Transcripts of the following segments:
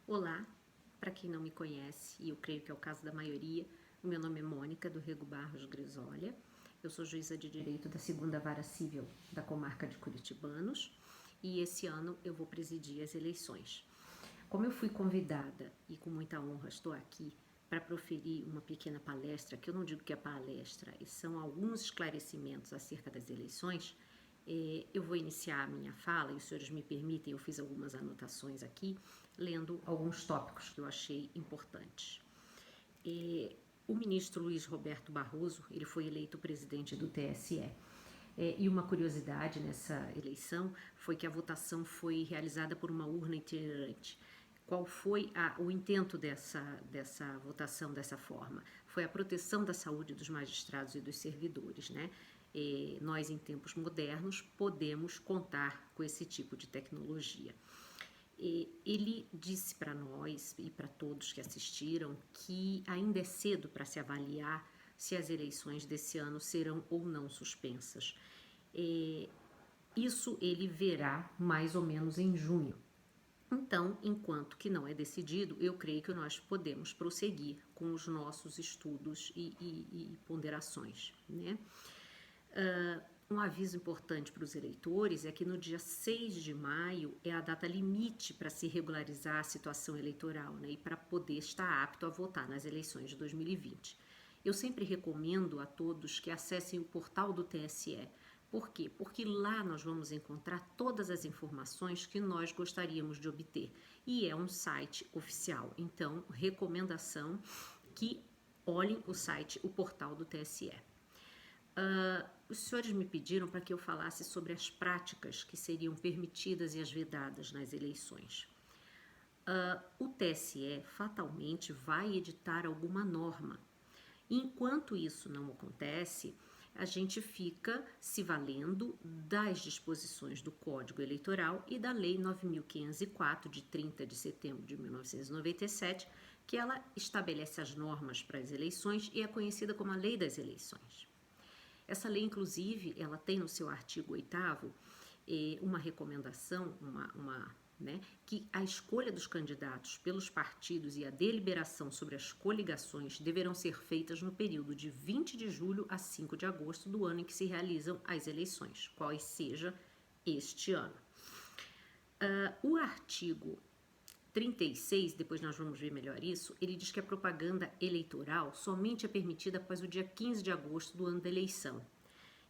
Olá, para quem não me conhece, e eu creio que é o caso da maioria, o meu nome é Mônica, do Rego Barros Grisolha. Eu sou juíza de direito da 2ª Vara Civil da comarca de Curitibanos e esse ano eu vou presidir as eleições. Como eu fui convidada e com muita honra estou aqui para proferir uma pequena palestra, que eu não digo que é palestra, e são alguns esclarecimentos acerca das eleições, eu vou iniciar a minha fala, e os senhores me permitem, eu fiz algumas anotações aqui, lendo alguns tópicos que eu achei importantes. O ministro Luiz Roberto Barroso, ele foi eleito presidente do TSE. E uma curiosidade nessa eleição foi que a votação foi realizada por uma urna itinerante. Qual foi o intento dessa votação dessa forma? Foi a proteção da saúde dos magistrados e dos servidores, né? Nós, em tempos modernos, podemos contar com esse tipo de tecnologia. Ele disse para nós e para todos que assistiram que ainda é cedo para se avaliar se as eleições desse ano serão ou não suspensas. Isso ele verá mais ou menos em junho. Então, enquanto que não é decidido, eu creio que nós podemos prosseguir com os nossos estudos e ponderações, né? Um aviso importante para os eleitores é que no dia 6 de maio é a data limite para se regularizar a situação eleitoral, né, e para poder estar apto a votar nas eleições de 2020. Eu sempre recomendo a todos que acessem o portal do TSE. Por quê? Porque lá nós vamos encontrar todas as informações que nós gostaríamos de obter. E é um site oficial. Então, recomendação que olhem o site, o portal do TSE. Os senhores me pediram para que eu falasse sobre as práticas que seriam permitidas e as vedadas nas eleições. O TSE fatalmente vai editar alguma norma. Enquanto isso não acontece, a gente fica se valendo das disposições do Código Eleitoral e da Lei 9.504, de 30 de setembro de 1997, que ela estabelece as normas para as eleições e é conhecida como a Lei das Eleições. Essa lei, inclusive, ela tem no seu artigo 8º uma recomendação, né, que a escolha dos candidatos pelos partidos e a deliberação sobre as coligações deverão ser feitas no período de 20 de julho a 5 de agosto do ano em que se realizam as eleições, qual seja este ano. O artigo 36, depois nós vamos ver melhor isso, ele diz que a propaganda eleitoral somente é permitida após o dia 15 de agosto do ano da eleição.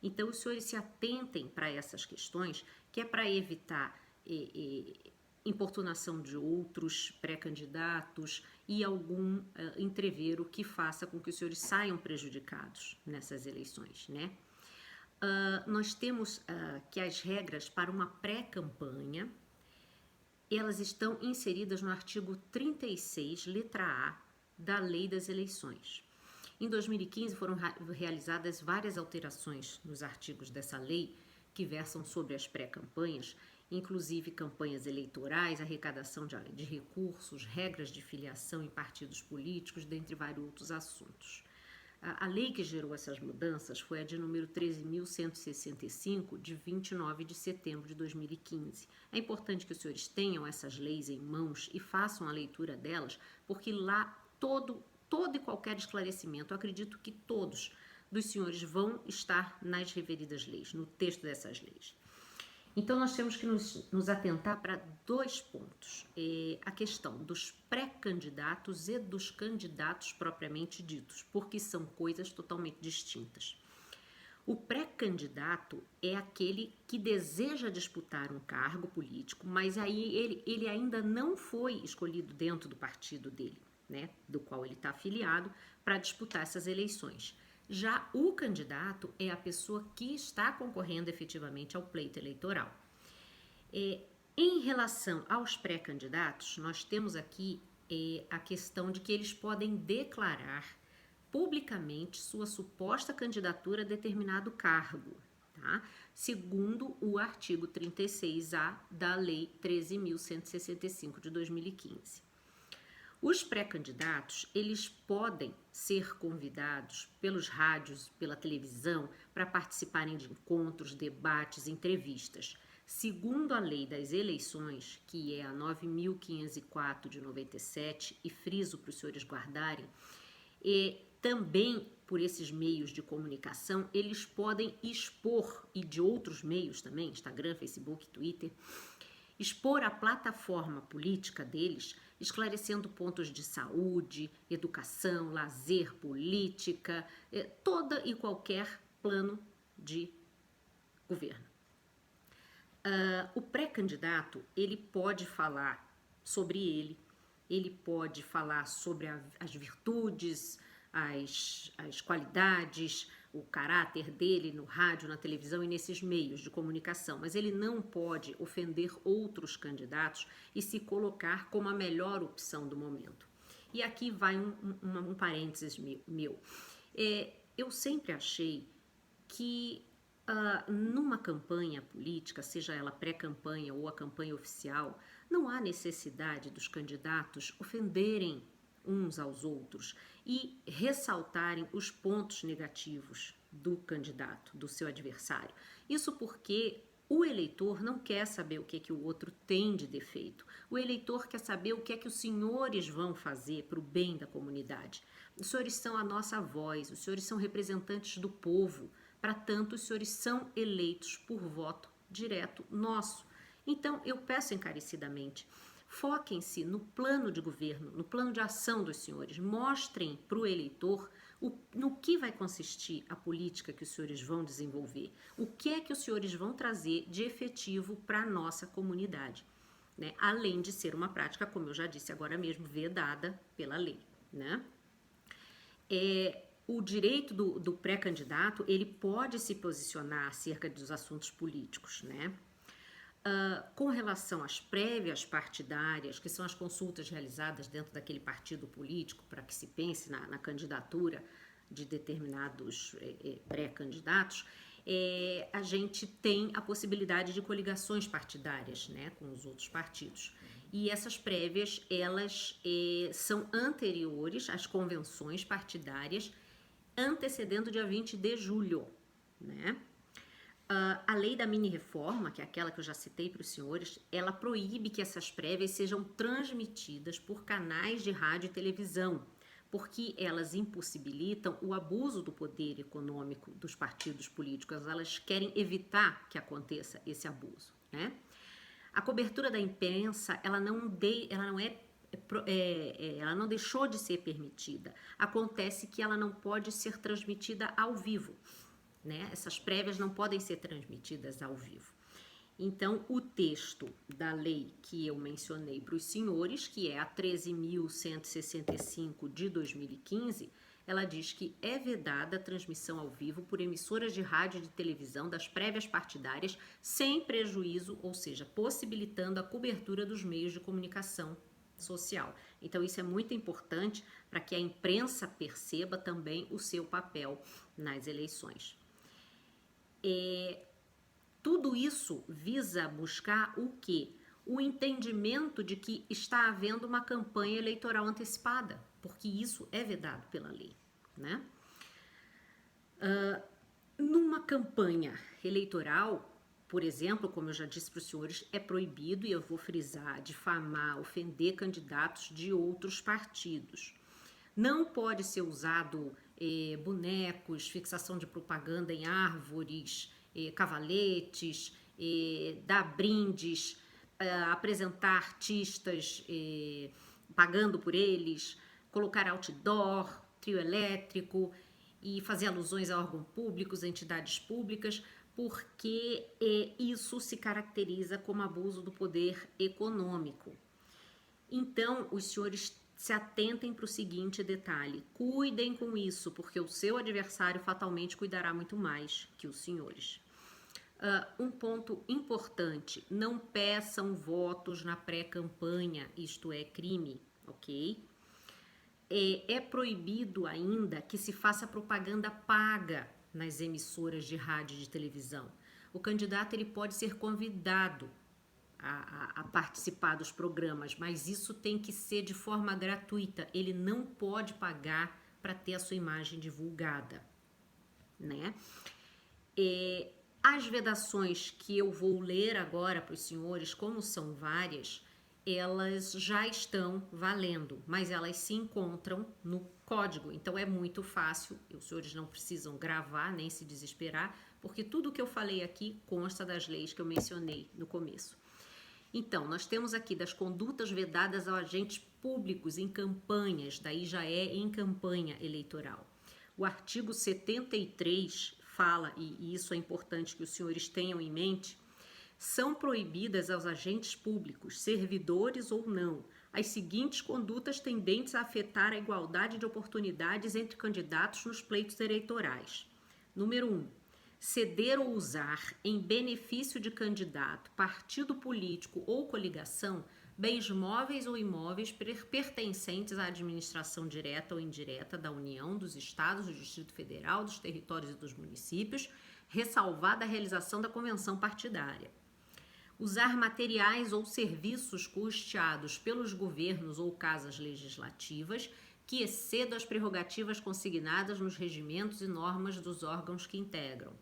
Então, os senhores se atentem para essas questões, que é para evitar importunação de outros pré-candidatos e algum entrevero que faça com que os senhores saiam prejudicados nessas eleições, né? Nós temos que as regras para uma pré-campanha, elas estão inseridas no artigo 36, letra A, da Lei das Eleições. Em 2015 foram realizadas várias alterações nos artigos dessa lei que versam sobre as pré-campanhas, inclusive campanhas eleitorais, arrecadação de recursos, regras de filiação em partidos políticos, dentre vários outros assuntos. A lei que gerou essas mudanças foi a de número 13.165, de 29 de setembro de 2015. É importante que os senhores tenham essas leis em mãos e façam a leitura delas, porque lá todo e qualquer esclarecimento, eu acredito que todos dos senhores vão estar nas referidas leis, no texto dessas leis. Então, nós temos que nos atentar para 2 pontos. A questão dos pré-candidatos e dos candidatos propriamente ditos, porque são coisas totalmente distintas. O pré-candidato é aquele que deseja disputar um cargo político, mas aí ele ainda não foi escolhido dentro do partido dele, né, do qual ele está afiliado, para disputar essas eleições. Já o candidato é a pessoa que está concorrendo efetivamente ao pleito eleitoral. Em relação aos pré-candidatos, nós temos aqui a questão de que eles podem declarar publicamente sua suposta candidatura a determinado cargo, tá? Segundo o artigo 36A da Lei 13.165 de 2015. Os pré-candidatos, eles podem ser convidados pelos rádios, pela televisão, para participarem de encontros, debates, entrevistas, Segundo a lei das eleições, que é a 9.504 de 97, e friso para os senhores guardarem, também por esses meios de comunicação, eles podem expor, e de outros meios também, Instagram, Facebook, Twitter, expor a plataforma política deles, esclarecendo pontos de saúde, educação, lazer, política, toda e qualquer plano de governo. O pré-candidato, ele pode falar sobre ele pode falar sobre as virtudes, as qualidades, o caráter dele no rádio, na televisão e nesses meios de comunicação, mas ele não pode ofender outros candidatos e se colocar como a melhor opção do momento. E aqui vai um parênteses meu. Eu sempre achei que numa campanha política, seja ela pré-campanha ou a campanha oficial, não há necessidade dos candidatos ofenderem uns aos outros e ressaltarem os pontos negativos do candidato, do seu adversário. Isso porque o eleitor não quer saber o que o outro tem de defeito. O eleitor quer saber o que os senhores vão fazer para o bem da comunidade. Os senhores são a nossa voz, os senhores são representantes do povo. Para tanto, os senhores são eleitos por voto direto nosso. Então, eu peço encarecidamente, foquem-se no plano de governo, no plano de ação dos senhores. Mostrem para o eleitor no que vai consistir a política que os senhores vão desenvolver. O que é que os senhores vão trazer de efetivo para a nossa comunidade. Né? Além de ser uma prática, como eu já disse agora mesmo, vedada pela lei. Né? O direito do pré-candidato, ele pode se posicionar acerca dos assuntos políticos, né? Com relação às prévias partidárias, que são as consultas realizadas dentro daquele partido político para que se pense na candidatura de determinados pré-candidatos, a gente tem a possibilidade de coligações partidárias, né, com os outros partidos. E essas prévias, elas são anteriores às convenções partidárias, antecedendo o dia 20 de julho, né? A lei da mini-reforma, que é aquela que eu já citei para os senhores, ela proíbe que essas prévias sejam transmitidas por canais de rádio e televisão, porque elas impossibilitam o abuso do poder econômico dos partidos políticos, elas querem evitar que aconteça esse abuso, né? A cobertura da imprensa, ela não deixou de ser permitida. Acontece que ela não pode ser transmitida ao vivo, né? Essas prévias não podem ser transmitidas ao vivo. Então, o texto da lei que eu mencionei para os senhores, que é a 13.165 de 2015, ela diz que é vedada a transmissão ao vivo por emissoras de rádio e de televisão das prévias partidárias, sem prejuízo, ou seja, possibilitando a cobertura dos meios de comunicação social. Então, isso é muito importante para que a imprensa perceba também o seu papel nas eleições. Tudo isso visa buscar o quê? O entendimento de que está havendo uma campanha eleitoral antecipada, porque isso é vedado pela lei, né? Numa campanha eleitoral, por exemplo, como eu já disse para os senhores, é proibido, e eu vou frisar, difamar, ofender candidatos de outros partidos. Não pode ser usado bonecos, fixação de propaganda em árvores, cavaletes, dar brindes, apresentar artistas pagando por eles, colocar outdoor, trio elétrico e fazer alusões a órgãos públicos, a entidades públicas, porque isso se caracteriza como abuso do poder econômico. Então, os senhores se atentem para o seguinte detalhe: cuidem com isso, porque o seu adversário fatalmente cuidará muito mais que os senhores. Um ponto importante: não peçam votos na pré-campanha, isto é crime, ok? É proibido ainda que se faça propaganda paga nas emissoras de rádio e de televisão. O candidato ele pode ser convidado a participar dos programas, mas isso tem que ser de forma gratuita. Ele não pode pagar para ter a sua imagem divulgada, né? As vedações que eu vou ler agora para os senhores, como são várias, elas já estão valendo, mas elas se encontram no código, então é muito fácil, os senhores não precisam gravar nem se desesperar, porque tudo que eu falei aqui consta das leis que eu mencionei no começo. Então, nós temos aqui das condutas vedadas a agentes públicos em campanhas, daí já é em campanha eleitoral. O artigo 73 fala, e isso é importante que os senhores tenham em mente, são proibidas aos agentes públicos, servidores ou não, as seguintes condutas tendentes a afetar a igualdade de oportunidades entre candidatos nos pleitos eleitorais. Número 1. Ceder ou usar, em benefício de candidato, partido político ou coligação, bens móveis ou imóveis pertencentes à administração direta ou indireta da União, dos Estados, do Distrito Federal, dos territórios e dos municípios, ressalvada a realização da convenção partidária. Usar materiais ou serviços custeados pelos governos ou casas legislativas que excedam as prerrogativas consignadas nos regimentos e normas dos órgãos que integram.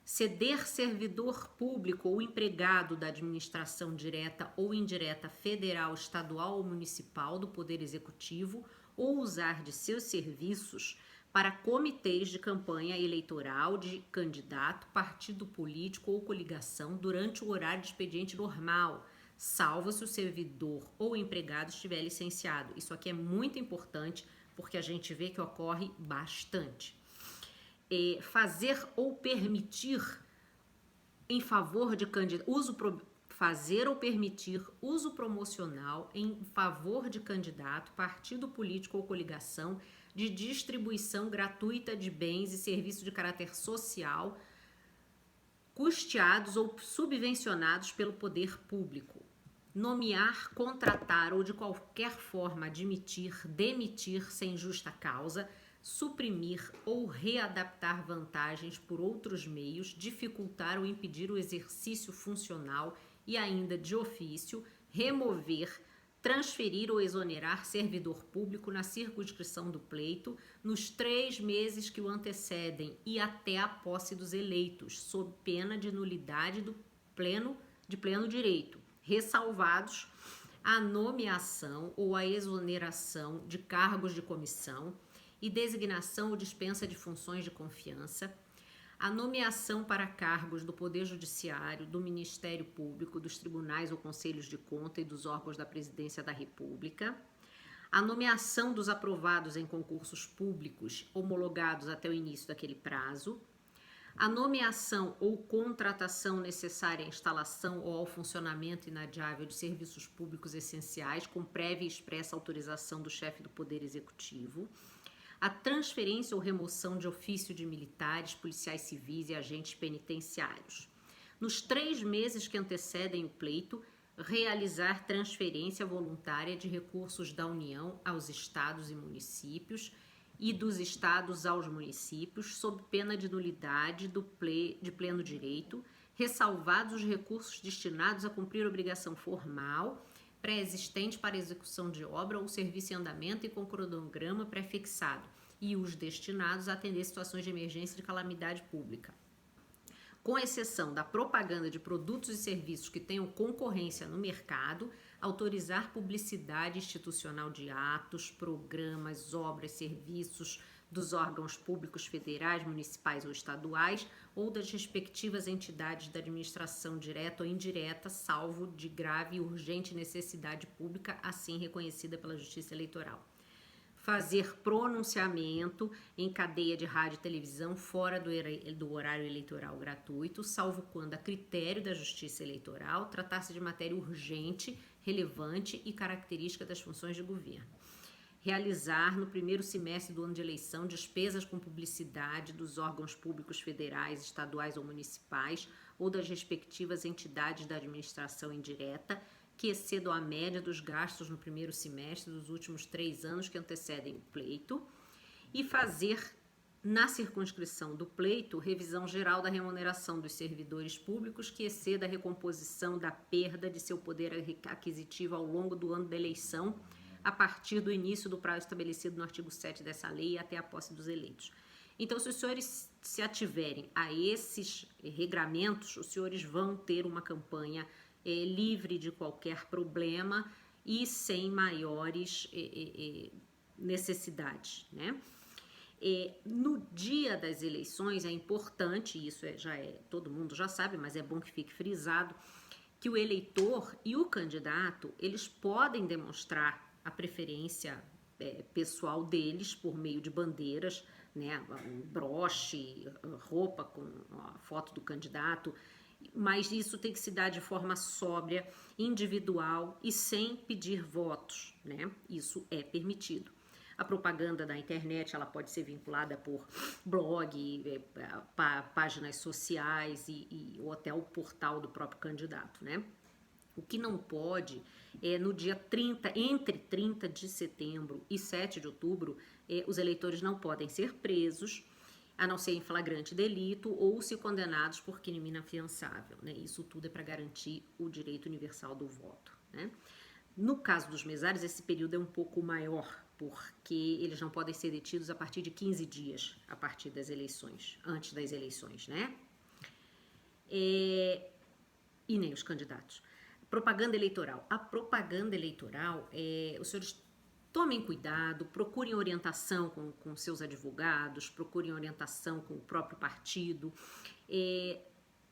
Ceder servidor público ou empregado da administração direta ou indireta federal, estadual ou municipal do Poder Executivo ou usar de seus serviços para comitês de campanha eleitoral de candidato, partido político ou coligação durante o horário de expediente normal, salvo se o servidor ou empregado estiver licenciado. Isso aqui é muito importante porque a gente vê que ocorre bastante. Fazer ou permitir em favor de candidato, fazer ou permitir uso promocional em favor de candidato, partido político ou coligação de distribuição gratuita de bens e serviços de caráter social, custeados ou subvencionados pelo poder público. Nomear, contratar ou de qualquer forma admitir, demitir sem justa causa, suprimir ou readaptar vantagens por outros meios, dificultar ou impedir o exercício funcional e ainda de ofício, remover, transferir ou exonerar servidor público na circunscrição do pleito nos 3 meses que o antecedem e até a posse dos eleitos, sob pena de nulidade de pleno direito, ressalvados a nomeação ou a exoneração de cargos de comissão e designação ou dispensa de funções de confiança, a nomeação para cargos do Poder Judiciário, do Ministério Público, dos tribunais ou conselhos de conta e dos órgãos da Presidência da República, a nomeação dos aprovados em concursos públicos homologados até o início daquele prazo, a nomeação ou contratação necessária à instalação ou ao funcionamento inadiável de serviços públicos essenciais com prévia e expressa autorização do chefe do Poder Executivo, a transferência ou remoção de ofício de militares, policiais civis e agentes penitenciários. Nos 3 meses que antecedem o pleito, realizar transferência voluntária de recursos da União aos estados e municípios e dos estados aos municípios, sob pena de nulidade de pleno direito, ressalvados os recursos destinados a cumprir obrigação formal pré-existente para execução de obra ou serviço em andamento e com cronograma pré-fixado, e os destinados a atender situações de emergência e de calamidade pública. Com exceção da propaganda de produtos e serviços que tenham concorrência no mercado, autorizar publicidade institucional de atos, programas, obras, serviços dos órgãos públicos federais, municipais ou estaduais ou das respectivas entidades da administração direta ou indireta, salvo de grave e urgente necessidade pública, assim reconhecida pela Justiça Eleitoral. Fazer pronunciamento em cadeia de rádio e televisão fora do horário eleitoral gratuito, salvo quando, a critério da Justiça Eleitoral, tratar-se de matéria urgente, relevante e característica das funções de governo. Realizar, no primeiro semestre do ano de eleição, despesas com publicidade dos órgãos públicos federais, estaduais ou municipais ou das respectivas entidades da administração indireta que excedam a média dos gastos no primeiro semestre dos últimos 3 anos que antecedem o pleito, e fazer, na circunscrição do pleito, revisão geral da remuneração dos servidores públicos que exceda a recomposição da perda de seu poder aquisitivo ao longo do ano da eleição, a partir do início do prazo estabelecido no artigo 7 dessa lei e até a posse dos eleitos. Então, se os senhores se ativerem a esses regramentos, os senhores vão ter uma campanha livre de qualquer problema e sem maiores necessidades, né? No dia das eleições é importante, isso todo mundo já sabe, mas é bom que fique frisado, que o eleitor e o candidato, eles podem demonstrar a preferência pessoal deles por meio de bandeiras, né, um broche, roupa com a foto do candidato, mas isso tem que se dar de forma sóbria, individual e sem pedir votos, né? Isso é permitido. A propaganda da internet, ela pode ser vinculada por blog, páginas sociais ou até o portal do próprio candidato, né? O que não pode é no dia 30, entre 30 de setembro e 7 de outubro, os eleitores não podem ser presos, a não ser em flagrante delito ou se condenados por crime inafiançável, né? Isso tudo é para garantir o direito universal do voto, né? No caso dos mesários, esse período é um pouco maior, porque eles não podem ser detidos a partir de 15 dias, a partir das eleições, antes das eleições, né? E nem os candidatos. Propaganda eleitoral. A propaganda eleitoral, os senhores tomem cuidado, procurem orientação com seus advogados, procurem orientação com o próprio partido.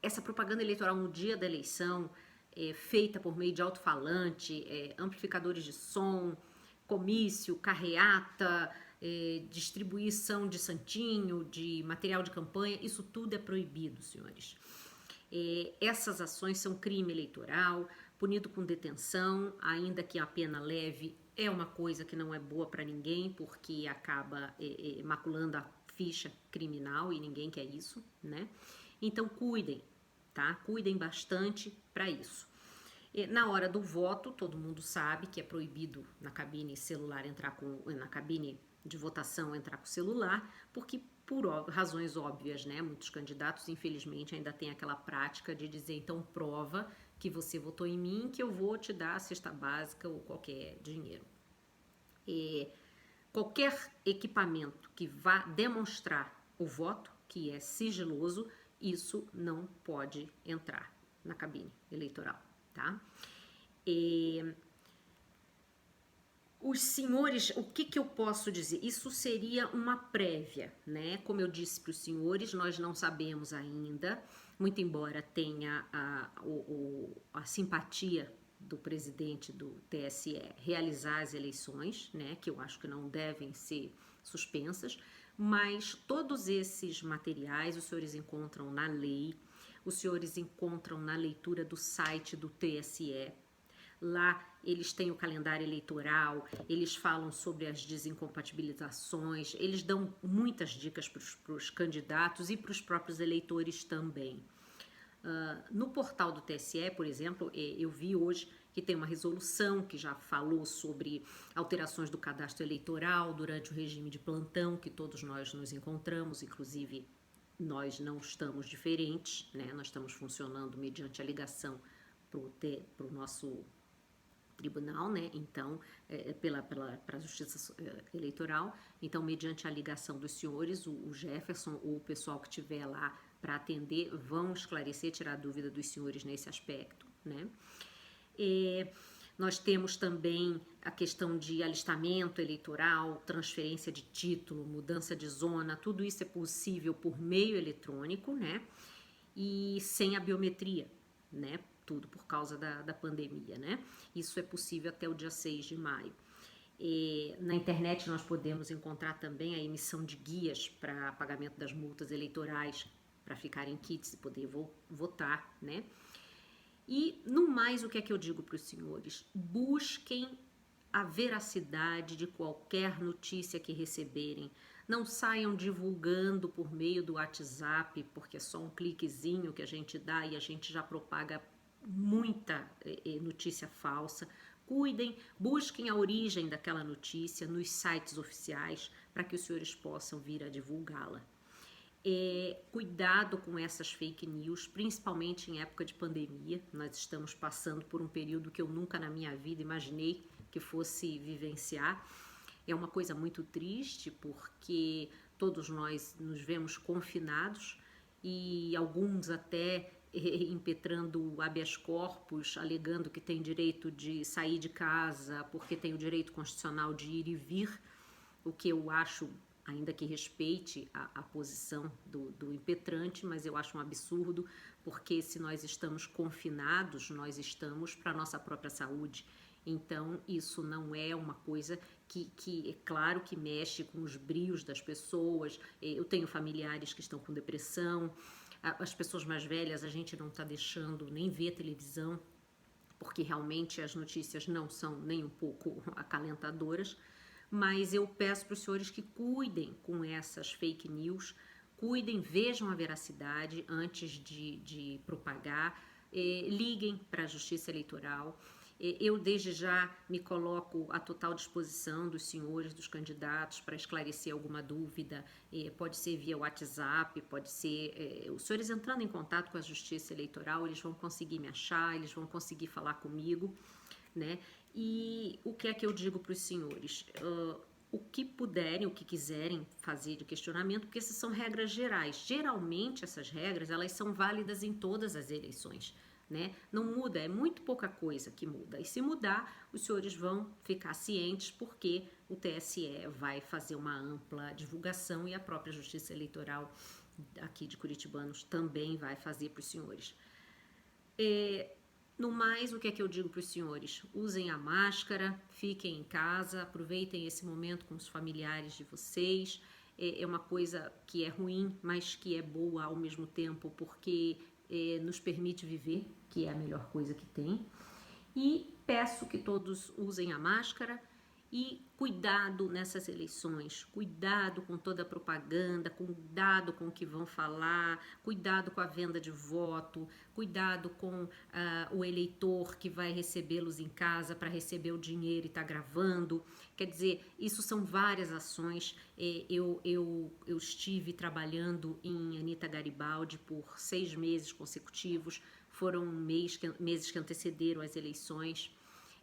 Essa propaganda eleitoral no dia da eleição, feita por meio de alto-falante, amplificadores de som, comício, carreata, distribuição de santinho, de material de campanha, isso tudo é proibido, senhores. Essas ações são crime eleitoral, punido com detenção, ainda que a pena leve, é uma coisa que não é boa para ninguém, porque acaba maculando a ficha criminal e ninguém quer isso, né? Então cuidem, tá? Cuidem bastante para isso. Na hora do voto, todo mundo sabe que é proibido na cabine celular na cabine de votação entrar com o celular, porque por razões óbvias, né? Muitos candidatos, infelizmente, ainda têm aquela prática de dizer, então prova que você votou em mim, que eu vou te dar a cesta básica ou qualquer dinheiro. Qualquer equipamento que vá demonstrar o voto, que é sigiloso, isso não pode entrar na cabine eleitoral, tá? Os senhores, o que eu posso dizer? Isso seria uma prévia, né? Como eu disse para os senhores, nós não sabemos ainda, muito embora tenha a simpatia do presidente do TSE realizar as eleições, né? Que eu acho que não devem ser suspensas, mas todos esses materiais os senhores encontram na lei, os senhores encontram na leitura do site do TSE. Lá eles têm o calendário eleitoral, eles falam sobre as desincompatibilizações, eles dão muitas dicas para os candidatos e para os próprios eleitores também. No portal do TSE, por exemplo, eu vi hoje que tem uma resolução que já falou sobre alterações do cadastro eleitoral durante o regime de plantão, que todos nós nos encontramos, inclusive nós não estamos diferentes, né? Nós estamos funcionando mediante a ligação para o nosso tribunal, né? Então, para a justiça eleitoral. Então, mediante a ligação dos senhores, o Jefferson ou o pessoal que estiver lá para atender vão esclarecer, tirar dúvida dos senhores nesse aspecto, né? Nós temos também a questão de alistamento eleitoral, transferência de título, mudança de zona, tudo isso é possível por meio eletrônico, né? E sem a biometria, né? Tudo por causa da pandemia, né? Isso é possível até o dia 6 de maio. Na internet nós podemos encontrar também a emissão de guias para pagamento das multas eleitorais, para ficarem kits e poder votar, né? E, no mais, o que é que eu digo para os senhores? Busquem a veracidade de qualquer notícia que receberem. Não saiam divulgando por meio do WhatsApp, porque é só um cliquezinho que a gente dá e a gente já propaga muita notícia falsa. Cuidem, busquem a origem daquela notícia nos sites oficiais para que os senhores possam vir a divulgá-la. Cuidado com essas fake news, principalmente em época de pandemia. Nós estamos passando por um período que eu nunca na minha vida imaginei que fosse vivenciar. É uma coisa muito triste porque todos nós nos vemos confinados e alguns até impetrando habeas corpus, alegando que tem direito de sair de casa porque tem o direito constitucional de ir e vir, o que eu acho, ainda que respeite a posição do impetrante, mas eu acho um absurdo, porque se nós estamos confinados, nós estamos para a nossa própria saúde. Então, isso não é uma coisa que é claro que mexe com os brios das pessoas. Eu tenho familiares que estão com depressão, as pessoas mais velhas a gente não está deixando nem ver televisão, porque realmente as notícias não são nem um pouco acalentadoras, mas eu peço para os senhores que cuidem com essas fake news, cuidem, vejam a veracidade antes de propagar, liguem para a Justiça Eleitoral. Eu, desde já, me coloco à total disposição dos senhores, dos candidatos, para esclarecer alguma dúvida. Pode ser via WhatsApp, pode ser... Os senhores entrando em contato com a Justiça Eleitoral, eles vão conseguir me achar, eles vão conseguir falar comigo, né? E o que é que eu digo para os senhores? O que puderem, o que quiserem fazer de questionamento, porque essas são regras gerais. Geralmente, essas regras, elas são válidas em todas as eleições. Né? Não muda, é muito pouca coisa que muda. E se mudar, os senhores vão ficar cientes, porque o TSE vai fazer uma ampla divulgação e a própria Justiça Eleitoral aqui de Curitibanos também vai fazer para os senhores. No mais, o que é que eu digo para os senhores? Usem a máscara, fiquem em casa, aproveitem esse momento com os familiares de vocês. É uma coisa que é ruim, mas que é boa ao mesmo tempo, porque nos permite viver, que é a melhor coisa que tem. E peço que todos usem a máscara e cuidado nessas eleições, cuidado com toda a propaganda, cuidado com o que vão falar, cuidado com a venda de voto, cuidado com o eleitor que vai recebê-los em casa para receber o dinheiro e está gravando. Quer dizer, isso são várias ações. Eu estive trabalhando em Anita Garibaldi por 6 meses consecutivos, foram meses que antecederam as eleições.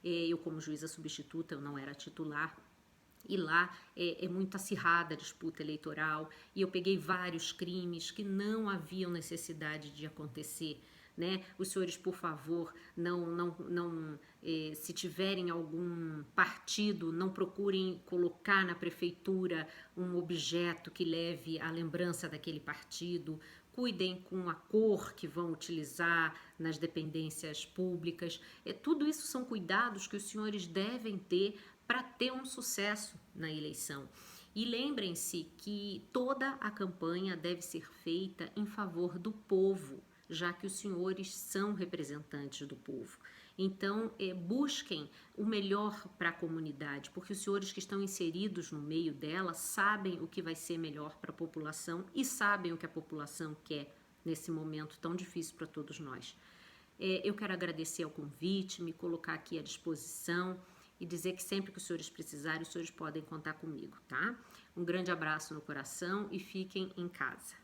Eu, como juíza substituta, eu não era titular, e lá é muito acirrada a disputa eleitoral, e eu peguei vários crimes que não haviam necessidade de acontecer, né? Os senhores, por favor, se tiverem algum partido, não procurem colocar na prefeitura um objeto que leve à lembrança daquele partido. Cuidem com a cor que vão utilizar nas dependências públicas. Tudo isso são cuidados que os senhores devem ter para ter um sucesso na eleição. E lembrem-se que toda a campanha deve ser feita em favor do povo, já que os senhores são representantes do povo. Então, busquem o melhor para a comunidade, porque os senhores que estão inseridos no meio dela sabem o que vai ser melhor para a população e sabem o que a população quer nesse momento tão difícil para todos nós. Eu quero agradecer ao convite, me colocar aqui à disposição e dizer que sempre que os senhores precisarem, os senhores podem contar comigo, tá? Um grande abraço no coração e fiquem em casa.